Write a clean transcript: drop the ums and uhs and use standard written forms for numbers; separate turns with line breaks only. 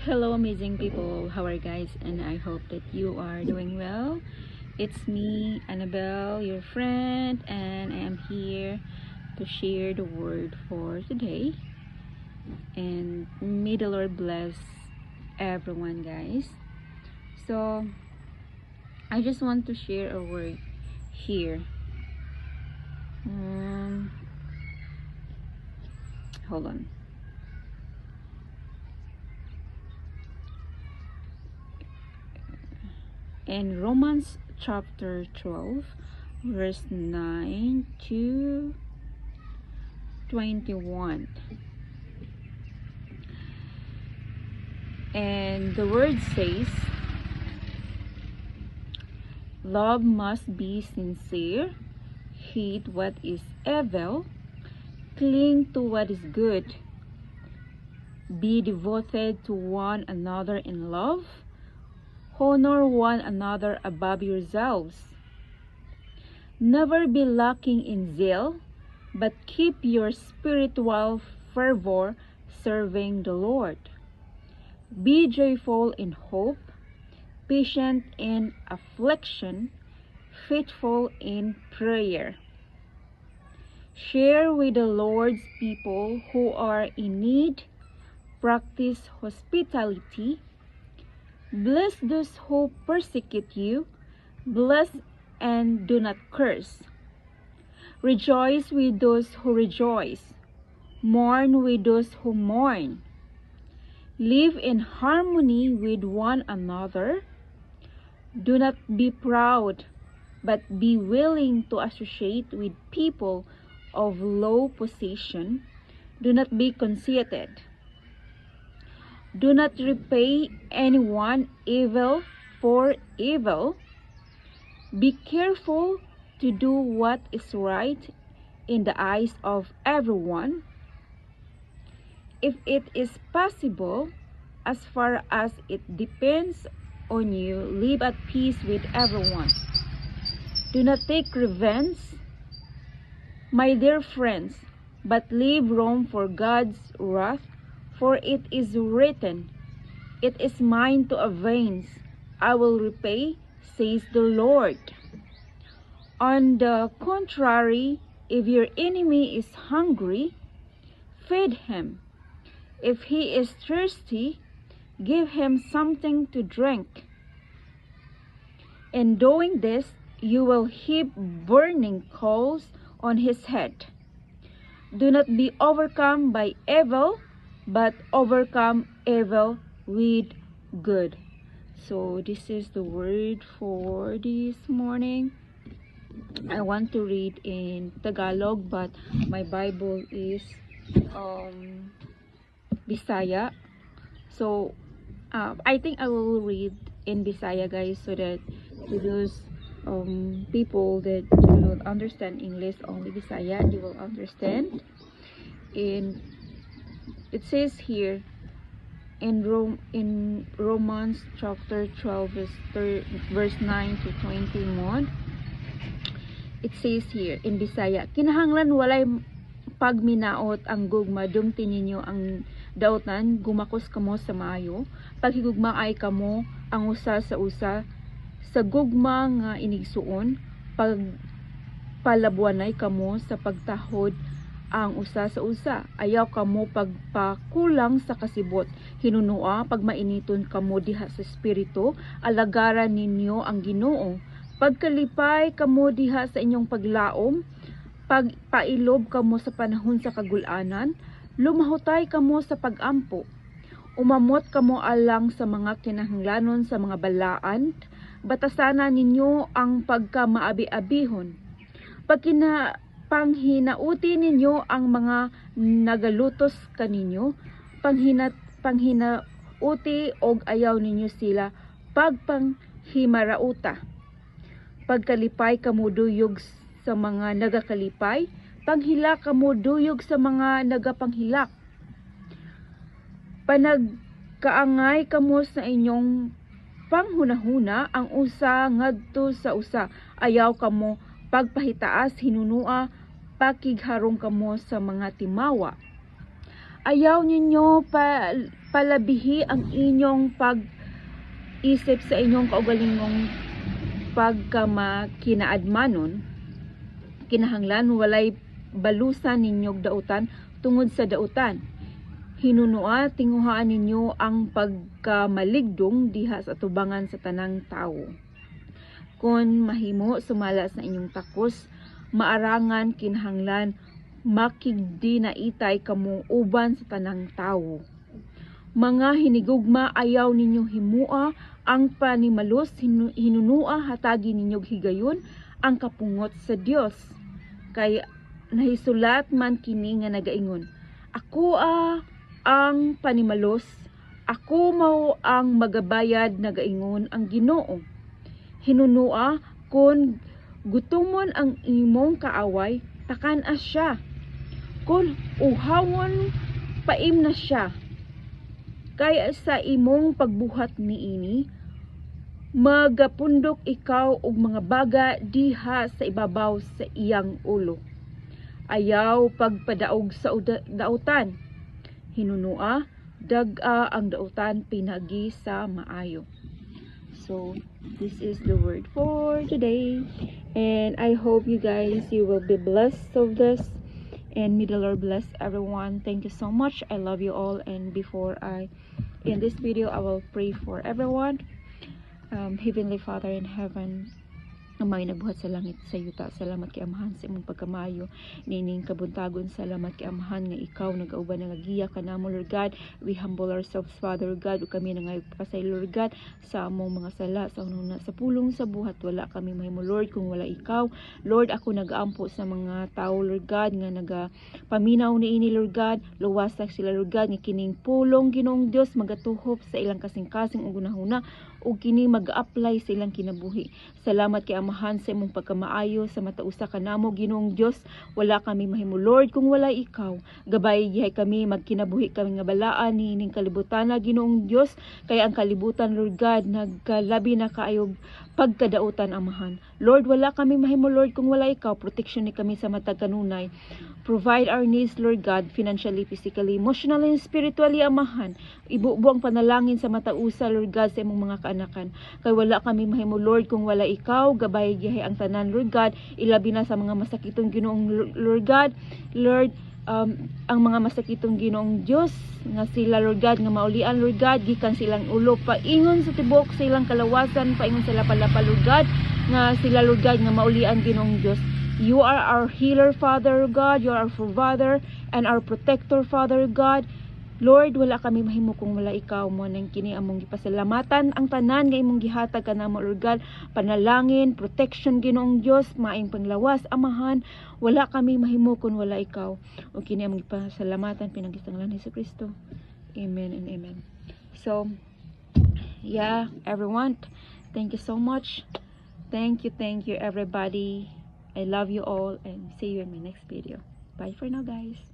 Hello amazing people, how are you guys? And I hope that you are doing well. It's me, Annabelle, your friend, and I am here to share the word for today. And may the Lord bless everyone, guys. So I just want to share a word here. Hold on. In Romans chapter 12 verse 9 to 21, and the word says, love must be sincere, hate what is evil, cling to what is good, be devoted to one another in love, honor one another above yourselves. Never be lacking in zeal, but keep your spiritual fervor serving the Lord. Be joyful in hope, patient in affliction, faithful in prayer. Share with the Lord's people who are in need. Practice hospitality. Bless those who persecute you. Bless and do not curse. Rejoice with those who rejoice. Mourn with those who mourn. Live in harmony with one another. Do not be proud, but be willing to associate with people of low position. Do not be conceited. Do not repay anyone evil for evil. Be careful to do what is right in the eyes of everyone. If it is possible, as far as it depends on you, live at peace with everyone. Do not take revenge, my dear friends, but leave room for God's wrath, for it is written, "It is mine to avenge, I will repay, says the Lord." On the contrary, if your enemy is hungry, feed him. If he is thirsty, give him something to drink. In doing this, you will heap burning coals on his head. Do not be overcome by evil, but overcome evil with good. So this is the word for this morning. I want to read in Tagalog, but my Bible is Bisaya. So I think I will read in Bisaya, guys, so that to those people that do not understand English, only Bisaya, they will understand. And it says here in Romans chapter 12 verse 9 to 21, it says here in Bisaya, kinahanglan walay pagminaot ang gugma, dumti ninyo ang dautan, gumakos kamo sa maayo, paghigugma ay kamo ang usa sa usa, sa gugma nga inigsuon, pagpalabuanay kamo sa pagtahod ang usa sa usa, ayaw kamo pagpakulang sa kasibot, hinunua pagmainiton kamo diha sa espiritu, alagaran ninyo ang Ginoo, pagkalipay kamo diha sa inyong paglaom, pagpailob kamo sa panahon sa kagulanan, lumahutay kamo sa pagampo, umamot kamo alang sa mga kinahanglanon sa mga balaan, batasana ninyo ang pagkamaabi-abihon, panghinauti ninyo ang mga nagalutos kaninyo, panghinauti og ayaw ninyo sila, pagpanghimarauta, pagkalipay kamo duyog sa mga nagakalipay, panghilak kamo duyog sa mga nagapanghilak, panagkaangay kamo sa inyong panghunahuna ang usa ngadto sa usa, ayaw kamo pagpahitaas, hinunua, pakigharong kamo sa mga timawa. Ayaw ninyo palabihi ang inyong pag-isip sa inyong kaugalingong pagkamakinaadmanon, kinahanglan walay balusan ninyog dautan tungod sa dautan. Hinunua tinguhaan ninyo ang pagkamaligdong diha sa tubangan sa tanang tawo. Kung mahimo sumalas na inyong takos, maarangan kinahanglan makigdi na itay kamo uban sa tanang tawo. Mga hinigugma, ayaw ninyo himua ang panimalos, hinunua hatagi ninyog higayon ang kapungot sa Dios. Kay nahisulat man kini nga nagaingon, ako ang panimalos, ako mao ang magabayad, nagaingon ang Ginoo. Hinunua, kung gutumon ang imong kaaway, takan-as siya. Kung uhawon, paim na siya. Kaya sa imong pagbuhat niini, magapundok ikaw og mga baga diha sa ibabaw sa iyang ulo. Ayaw pagpadaog sa dautan. Hinunua, dag-a ang dautan pinagi sa maayo. So, this is the word for today. And I hope you guys, you will be blessed of this. And may the Lord bless everyone. Thank you so much. I love you all. And before I end this video, I will pray for everyone. Heavenly Father in heaven, Amay nagbuhat sa langit sa yuta, salamat kay Amahan sa imong pagkamayo, nining kabuntagon, salamat kay Amahan nga ikaw nagauban nga giya kanamo, Lord God. We humble ourselves, Father God, ug kami nangayog pasay, Lord God, sa among mga sala sa ununa sa pulong sa buhat. Wala kami mahimo, Lord, kung wala ikaw. Lord, ako nagaampo sa mga tao, Lord God, nga nagapaminaw niini, Lord God. Luwasak sila, Lord God, nga kining pulong Ginoong Dios magatuhop sa ilang kasing-kasing ug gunahuna ug kini mag-apply sa ilang kinabuhi. Salamat kay Amahan sa imong pagkamaayo sa matausa kanamo, Ginoong Dios. Wala kami mahimo, Lord, kung wala ikaw. Gabay gihay kami, magkinabuhi kami nga balaan nining kalibutan na, Ginoong Dios. Kay ang kalibutan, Lord God, nagkalabi na kaayog pagkadautan, Amahan. Lord, wala kami mahimo, Lord, kung wala ikaw. Protection ni kami sa matag kanunay. Provide our needs, Lord God, financially, physically, emotionally, and spiritually, Amahan. Ibubuang panalangin sa matausa, Lord God, sa imong mga kaanakan. Kay wala kami mahimo, Lord, kung wala ikaw. Gabay gihay ang tanan, Lord God. Ilabi na sa mga masakitong Ginoong, Lord God. Lord, ang mga masakitong Ginoong Diyos nga sila, Lord God, nga maulian, Lord God, gikan silang ulo, paingon sa tibok sa ilang kalawasan, paingon sila palapa, Lord God, nga sila, Lord God, nga maulian, Ginoong Diyos. You are our healer, Father God. You are our provider and our protector, Father God. Lord, wala kami mahimo kung wala ikaw. Mo nang kini among gipasalamatan ang tanan nga imong gihatag kanamo, Lord God. Panalangin, protection, Ginoong Dios, maayong panglawas, Amahan. Wala kami mahimo kung wala ikaw. O kini among gipasalamatan pinagistanglan ni Jesucristo. Amen and amen. So, yeah, everyone, thank you so much. Thank you everybody. I love you all and see you in my next video. Bye for now, guys.